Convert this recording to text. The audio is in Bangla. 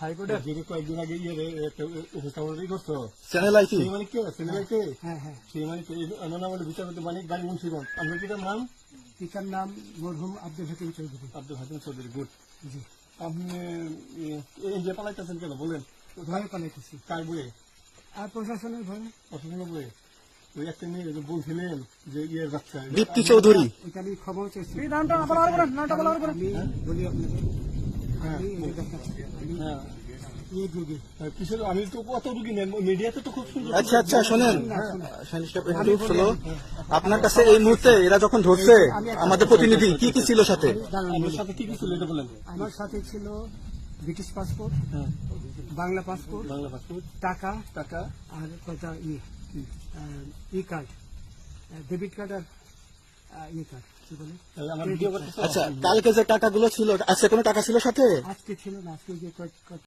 হাইকোর্টের যদি কয়েকদিন আগে উপস্থাপনাই করছো চ্যানেল আইটি সেই মানে কে ছেলে কে হ্যাঁ হ্যাঁ সেই মানে আমার নাম হলো বিচারপতি মানিক বাড়ি মুন্সিগঞ্জ আপনার পিতার নাম পিতার নাম মরহুম আব্দুল হাকিম চৌধুরী। আব্দুল হাকিম চৌধুরী। গুড। জি, আপনি এই যে পালাইতেছেন কেন বলেন? ভয়ে পালাইতেছি কার বইয়ে? আর প্রশাসনের ভয়ে। অসুবিধা বইয়ে ওই একটা মেয়ে যে বলছিলেন যে ইয়ের বাচ্চা দীপ্তি চৌধুরী। এটা আমি খবর চেয়েছি। নামটা বলার পরে নামটা বলার পরে আমি বলি আপনাদের, হ্যাঁ, আমি এই যে দেখাচ্ছি, আমি হ্যাঁ এই রোগী। কিসের আমি তো কত রুগী নেন মিডিয়াতে তো খুব সুন্দর। আচ্ছা আচ্ছা শোনেন শাহিন সাহেব, একটু শোনো। আপনার কাছে এই মুহূর্তে এরা যখন ধরছে আমাদের প্রতিনিধি কি কি ছিল সাথে? আমার সাথে কি কি ছিল এটা বলেন? আমার সাথে ছিল ব্রিটিশ পাসপোর্ট, হ্যাঁ, বাংলা পাসপোর্ট, বাংলা পাসপোর্ট, টাকা টাকা, আর কয়টা ই কার্ড, ডেবিট কার্ড আর ই কার্ড, কি বলে আমার ভিডিও করতেছ? আচ্ছা কালকে যে টাকাগুলো ছিল, আজকে কোনো টাকা ছিল সাথে? আজকে ছিল না, আজকে যে